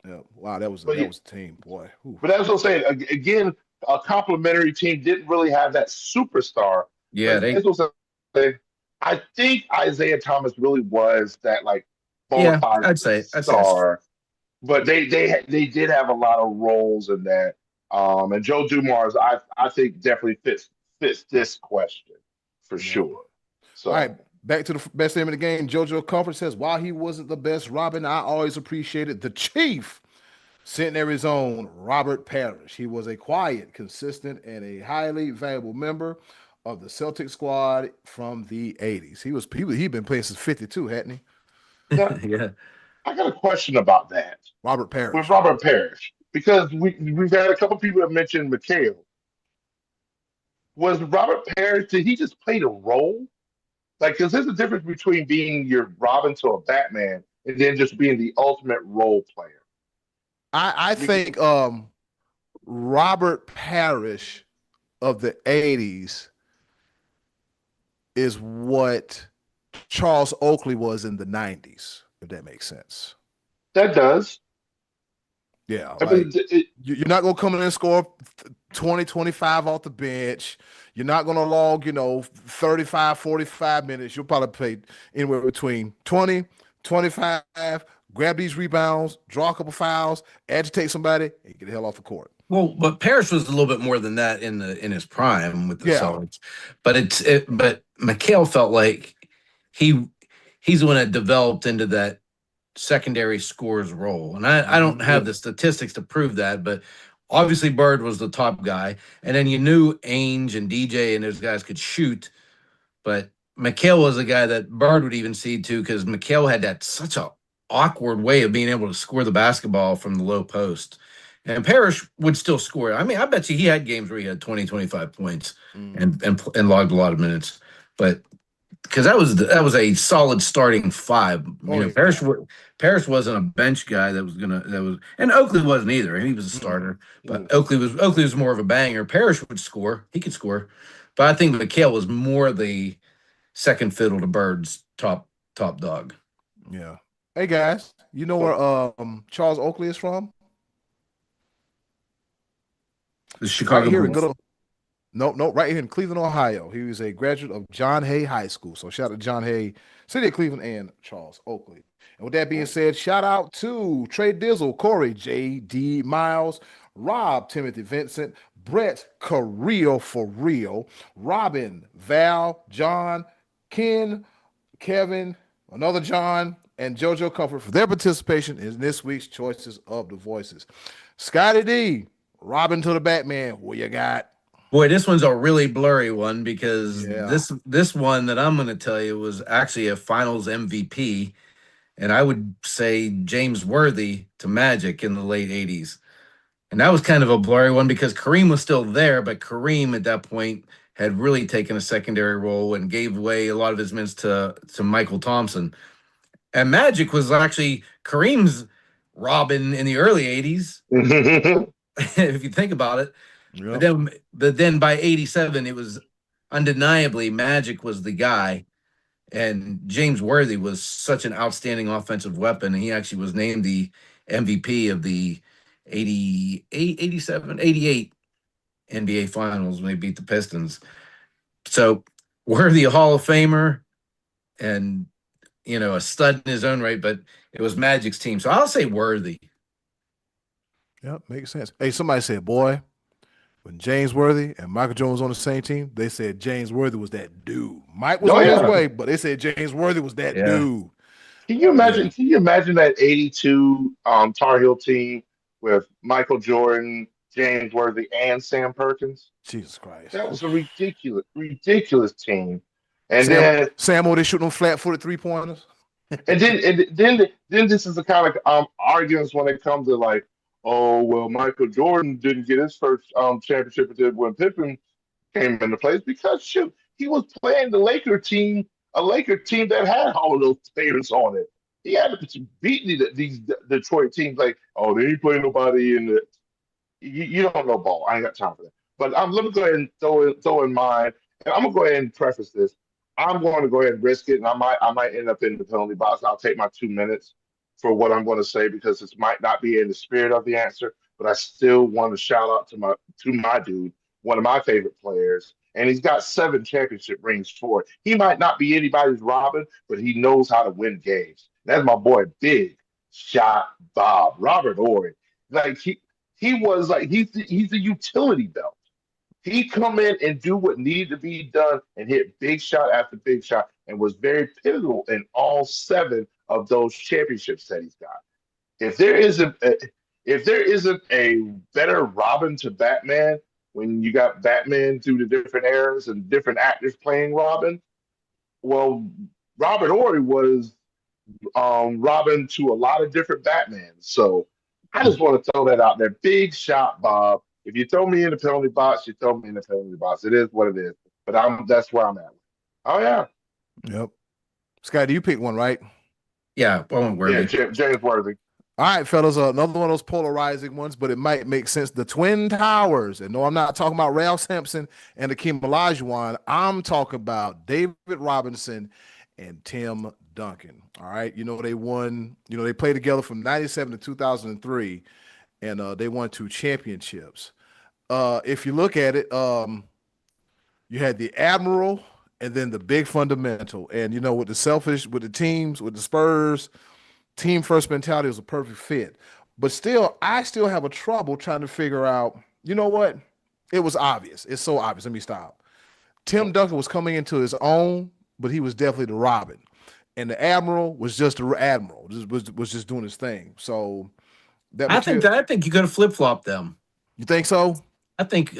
yeah. Wow, that was But that yeah, was a team, boy. Ooh. but that's what I'm saying. Again, a complimentary team didn't really have that superstar. Yeah, But they that's what I'm saying. I think Isaiah Thomas really was that like bona yeah, fide I'd say that's true. star. But they did have a lot of roles in that. And Joe Dumars, I think definitely fits this question for Yep. sure. All right, So back to the best name of the game. JoJo Comfort says, while he wasn't the best Robin, I always appreciated the Chief. Centenary Zone, Robert Parrish. He was a quiet, consistent, and a highly valuable member of the Celtic squad from the 80s. He'd been playing since 52, hadn't he? Now, Yeah. I got a question about that Robert with Parrish. Robert Parrish because we've had a couple people that mentioned Mikhail. Was Robert Parrish? Did he just play the role? Like, because there's a difference between being your Robin to a Batman and then just being the ultimate role player. I We, think Robert Parrish of the 80s is what Charles Oakley was in the 90s, if that makes sense. that does. Yeah, I mean, like you're not going to come in and score 20, 25 off the bench. You're not going to log, 35, 45 minutes. You'll probably play anywhere between 20, 25, grab these rebounds, draw a couple fouls, agitate somebody, and get the hell off the court. Well, but Parrish was a little bit more than that in his prime with the Yeah. Celtics, but McHale felt like he he's the one that developed into that secondary scores role, and I don't have the statistics to prove that, but obviously Bird was the top guy, and then you knew Ainge and DJ and those guys could shoot, but McHale was the guy that Bird would even see to because McHale had that such a awkward way of being able to score the basketball from the low post. And Parrish would still score. I mean, I bet you he had games where he had 20, 25 points and logged a lot of minutes. But because that was a solid starting five. Parrish wasn't a bench guy and Oakley wasn't either. He was a starter, but Oakley was more of a banger. Parrish would score. He could score. But I think McHale was more the second fiddle to Bird's top dog. Yeah. Hey guys, you know where Charles Oakley is from? The Chicago right here in Bulls. right here in Cleveland, Ohio. He was a graduate of John Hay High School. So shout out to John Hay, City of Cleveland, and Charles Oakley. And with that being said, shout out to Trey Dizzle, Corey, J.D. Miles, Rob, Timothy Vincent, Brett Carrillo for real, Robin, Val, John, Ken, Kevin, another John, and JoJo Comfort for their participation in this week's Choices of the Voices. Scotty D, Robin to the Batman, what you got? Boy, this one's a really blurry one because Yeah. this one that I'm going to tell you was actually a Finals MVP, and I would say James Worthy to Magic in the late '80s, and that was kind of a blurry one because Kareem was still there, but Kareem at that point had really taken a secondary role and gave away a lot of his minutes to Michael Thompson, and Magic was actually Kareem's Robin in the early '80s, if you think about it. Yep. But then by '87, it was undeniably Magic was the guy, and James Worthy was such an outstanding offensive weapon. And he actually was named the MVP of the 88, 87, 88 NBA Finals when they beat the Pistons. So Worthy, a Hall of Famer, and a stud in his own right. But it was Magic's team, so I'll say Worthy. Yep, makes sense. Hey, somebody said, boy, when James Worthy and Michael Jordan was on the same team, they said James Worthy was that dude. Mike was on his way, but they said James Worthy was that dude. Can you imagine? Can you imagine that '82 Tar Heel team with Michael Jordan, James Worthy, and Sam Perkins? Jesus Christ, that was a ridiculous team. And Sam they shooting them flat-footed 3-pointers. and then this is the kind of arguments when it comes to like, oh well, Michael Jordan didn't get his first championship when Pippen came into place because shoot, he was playing the Laker team, a Laker team that had all of those players on it. He had to beat these Detroit teams like, oh, they ain't playing nobody in the. You don't know ball. I ain't got time for that. But let me go ahead and throw in mine, and I'm gonna go ahead and preface this. I'm going to go ahead and risk it, and I might end up in the penalty box. I'll take my 2 minutes for what I'm going to say because this might not be in the spirit of the answer, but I still want to shout out to my dude, one of my favorite players, and he's got 7 championship rings for it. He might not be anybody's Robin, but he knows how to win games. That's my boy, Big Shot Bob, Robert Horry. Like he was like he's a utility belt. He come in and do what needed to be done and hit big shot after big shot and was very pivotal in all 7 of those championships that he's got. If there isn't a better Robin to Batman when you got Batman through the different eras and different actors playing Robin. Well, Robert Horry was Robin to a lot of different Batmans. So I just want to throw that out there. Big shot, Bob. If you throw me in the penalty box, you throw me in the penalty box. It is what it is. But that's where I'm at. Oh yeah, Yep. Scotty, you picked one, right? Yeah, Owen yeah. Worthy. James Worthy. All right, fellas, another one of those polarizing ones, but it might make sense. The Twin Towers. And no, I'm not talking about Ralph Sampson and Akeem Olajuwon. I'm talking about David Robinson and Tim Duncan. All right. They won, they played together from 97 to 2003, and they won 2 championships. If you look at it, you had the Admiral and then the big fundamental. And, with the teams, with the Spurs, team first mentality was a perfect fit. But still, I still have a trouble trying to figure out, you know what? It was obvious. It's so obvious. Let me stop. Tim Duncan was coming into his own, but he was definitely the Robin. And the Admiral was just the Admiral, was just doing his thing. So I think you could have flip flopped them. You think so? I think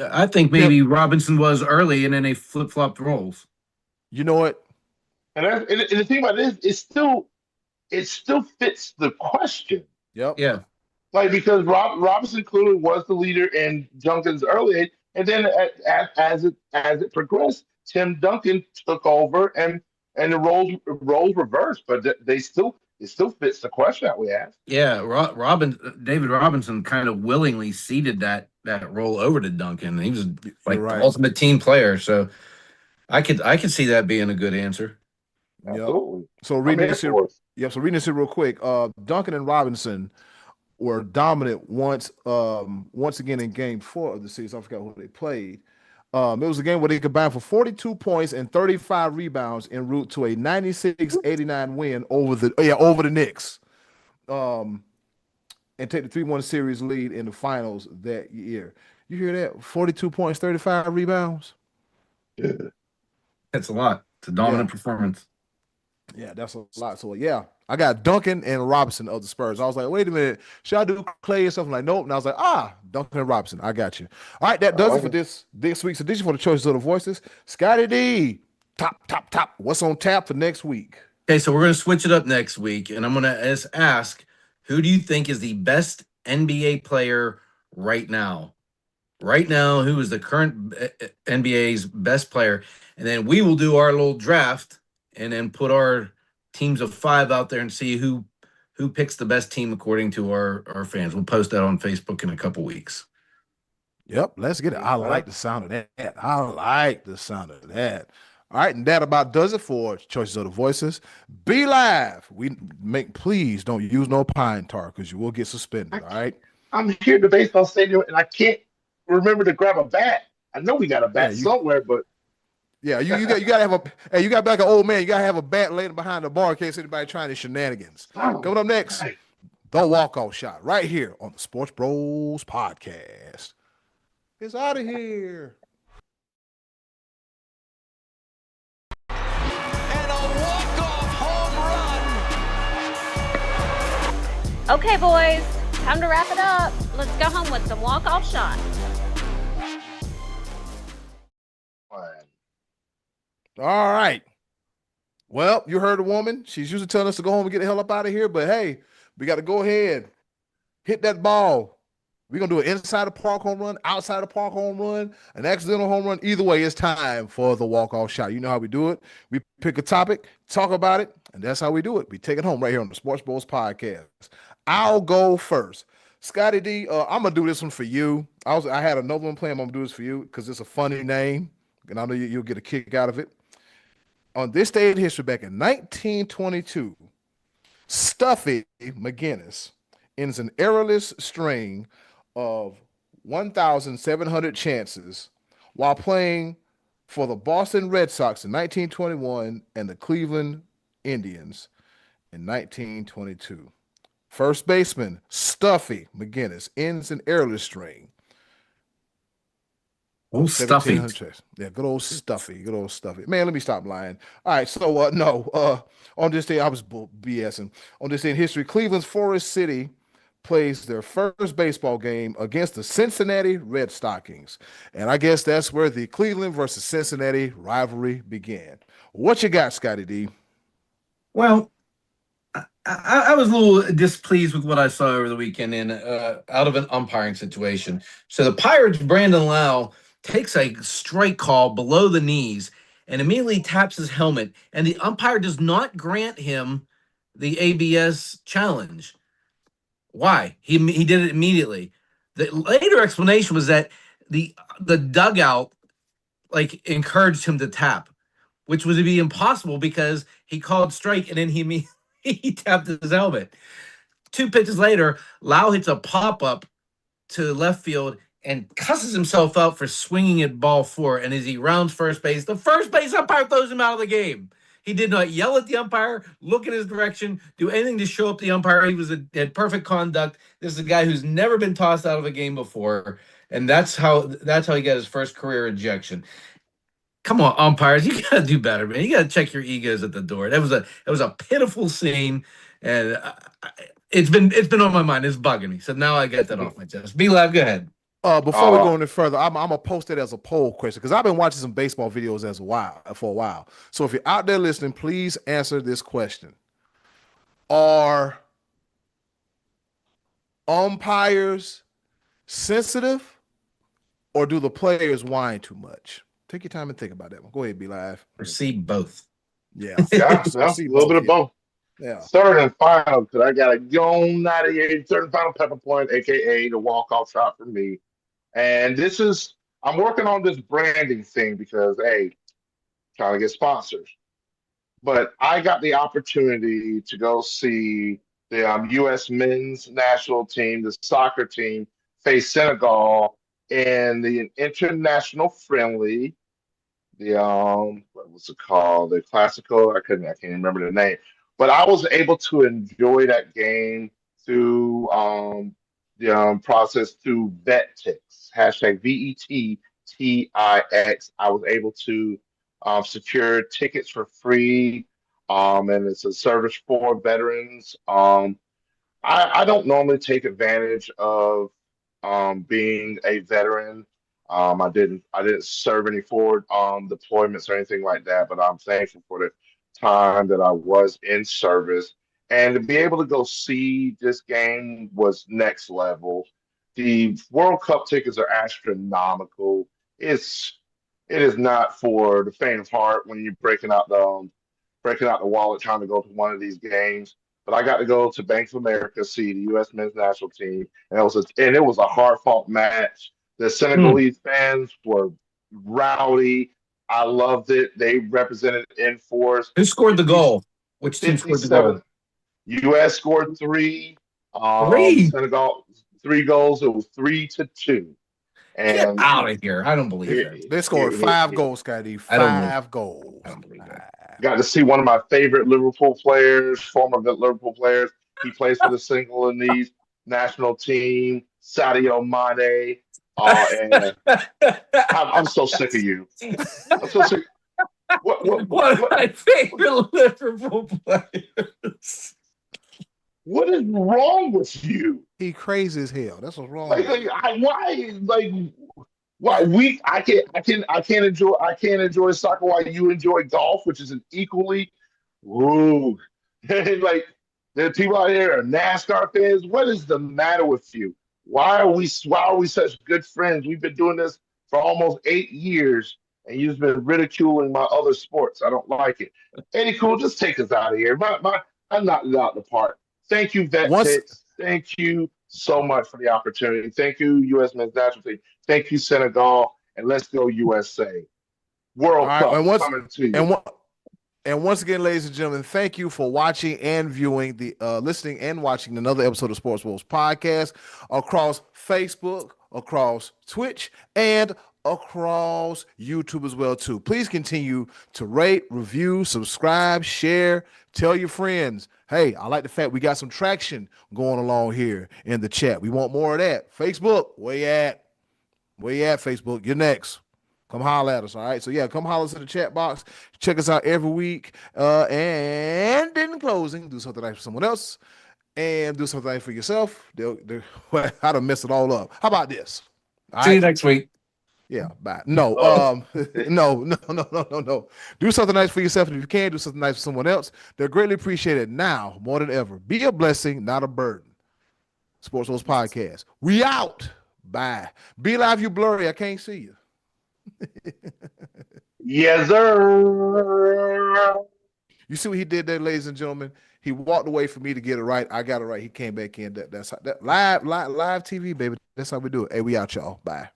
maybe Robinson was early and then they flip flopped roles. You know what? And the thing about this, it still fits the question. Yep. Yeah. Like, because Robinson clearly was the leader in Duncan's early age, and then as it progressed, Tim Duncan took over, and the roles reversed. But it still fits the question that we asked. Yeah, David Robinson kind of willingly ceded that role over to Duncan. He was like the ultimate team player, so I could see that being a good answer. Absolutely. Yep. So reading this here real quick. Duncan and Robinson were dominant once again in game 4 of the season. I forgot who they played. It was a game where they combined for 42 points and 35 rebounds en route to a 96-89 win over the Knicks. And take the 3-1 series lead in the finals that year. You hear that? 42 points, 35 rebounds. Yeah. That's a lot. It's a dominant performance. Yeah, that's a lot. So yeah, I got Duncan and Robinson of the Spurs. I was like, wait a minute, should I do Clay and something? Like, nope. And I was like, Duncan and Robinson. I got you. All right, that does it for this week's edition for the Choices of the Voices. Scotty D, top. What's on tap for next week? Okay, so we're gonna switch it up next week, and I'm gonna ask, who do you think is the best NBA player right now? Right now, who is the current NBA's best player? And then we will do our little draft and then put our teams of 5 out there and see who picks the best team according to our fans. We'll post that on Facebook in a couple weeks. Yep, let's get it. I like the sound of that. All right, and that about does it for Choices of the Voices. Be live. Please don't use no pine tar because you will get suspended. All right. I'm here at the baseball stadium and I can't remember to grab a bat. I know we got a bat somewhere, but yeah, you gotta have you got like an old man. You gotta have a bat laying behind the bar in case anybody trying to shenanigans. Coming up next, the walk-off shot right here on the Sports Bros podcast. It's out of here. And a walk-off home run. Okay, boys, time to wrap it up. Let's go home with the walk-off shot. All right. Well, you heard the woman. She's usually telling us to go home and get the hell up out of here. But hey, we got to go ahead, hit that ball. We're going to do an inside the park home run, outside the park home run, an accidental home run. Either way, it's time for the walk-off shot. You know how we do it. We pick a topic, talk about it, and that's how we do it. We take it home right here on the Sports Bros podcast. I'll go first. Scotty D, I'm going to do this one for you. I had another one planned. I'm going to do this for you because it's a funny name, and I know you'll get a kick out of it. On this day in history, back in 1922, Stuffy McGinnis ends an errorless string of 1,700 chances while playing for the Boston Red Sox in 1921 and the Cleveland Indians in 1922. First baseman Stuffy McGinnis ends an errorless string. Oh, Stuffy. Yeah, good old Stuffy. Man, let me stop lying. All right, so on this day, I was BSing. On this day in history, Cleveland's Forest City plays their first baseball game against the Cincinnati Red Stockings. And I guess that's where the Cleveland versus Cincinnati rivalry began. What you got, Scotty D? Well, I was a little displeased with what I saw over the weekend in out of an umpiring situation. So the Pirates' Brandon Lau takes a strike call below the knees and immediately taps his helmet, and the umpire does not grant him the ABS challenge. Why? He did it immediately. The later explanation was that the dugout like encouraged him to tap, which would be impossible because he called strike and then he tapped his helmet. 2 pitches later, Lau hits a pop up to left field and cusses himself out for swinging at ball four. And as he rounds first base, the first base umpire throws him out of the game. He did not yell at the umpire, look in his direction, do anything to show up the umpire. He had perfect conduct. This is a guy who's never been tossed out of a game before, and that's how he got his first career ejection. Come on, umpires, you gotta do better, man. You gotta check your egos at the door. That was a pitiful scene, and it's been on my mind. It's bugging me. So now I get that off my chest. Be live. Go ahead. Before we go any further, I'm gonna post it as a poll question because I've been watching some baseball videos for a while. So if you're out there listening, please answer this question: are umpires sensitive, or do the players whine too much? Take your time and think about that one. Go ahead, Be Live. Receive both. Yeah, Yeah, a little bit of both. Yeah. Third and final, because I got to go out of here. Third and final pepper point, aka the walk-off shot for me. And I'm working on this branding thing because, hey, trying to get sponsors. But I got the opportunity to go see the U.S. men's national team, the soccer team, face Senegal in the international friendly, what was it called? The Classico. I can't remember the name. But I was able to enjoy that game through the process through VetTix, hashtag VETTIX. I was able to secure tickets for free, and it's a service for veterans. I don't normally take advantage of being a veteran. I didn't serve any forward deployments or anything like that, but I'm thankful for the time that I was in service. And to be able to go see this game was next level. The World Cup tickets are astronomical. It is not for the faint of heart when you're breaking out the wallet trying to go to one of these games. But I got to go to Bank of America see the U.S. men's national team, and it was a hard fought match. The Senegalese fans were rowdy. I loved it. They represented in force. Who scored the goal? Which team scored the goal? U.S. scored three. Three? Senegal 3 goals. It was 3-2. And get out of here! I don't believe it. They scored 5 goals, Scotty. 5 goals. I don't believe that. Got to see one of my favorite Liverpool players, former Liverpool players. He plays for the Senegalese national team, Sadio Mane. And I'm so sick of you. I'm so sick. One of my favorite Liverpool players. What is wrong with you? He crazy as hell. That's what's wrong. Why I can't enjoy soccer while you enjoy golf, which is an equally woo. Like the people out here are NASCAR fans. What is the matter with you? Why are we such good friends? We've been doing this for almost 8 years, and you've been ridiculing my other sports. I don't like it. Eddie Cool, just take us out of here. I'm not out the park. Thank you, VetTix. Thank you so much for the opportunity. Thank you, U.S. men's national team. Thank you, Senegal, and let's go USA. World Cup coming to you. And once again, ladies and gentlemen, thank you for watching and viewing listening and watching another episode of SportsBros podcast across Facebook, across Twitch, and across YouTube as well too. Please continue to rate, review, subscribe, share, tell your friends. Hey, I like the fact we got some traction going along here in the chat. We want more of that. Facebook, where you at? Facebook? You're next. Come holler at us, all right? So, yeah, come holler us in the chat box. Check us out every week. And in closing, do something nice for someone else. and do something for yourself. I'd have messed it all up. How about this? All See you right? next week. Yeah, bye. No, no. Do something nice for yourself, and if you can, do something nice for someone else. They're greatly appreciated now more than ever. Be a blessing, not a burden. SportsBros Podcast. We out. Bye. Be live, you blurry. I can't see you. Yes, sir. You see what he did there, ladies and gentlemen? He walked away for me to get it right. I got it right. He came back in. That's how, that live TV, baby. That's how we do it. Hey, we out, y'all. Bye.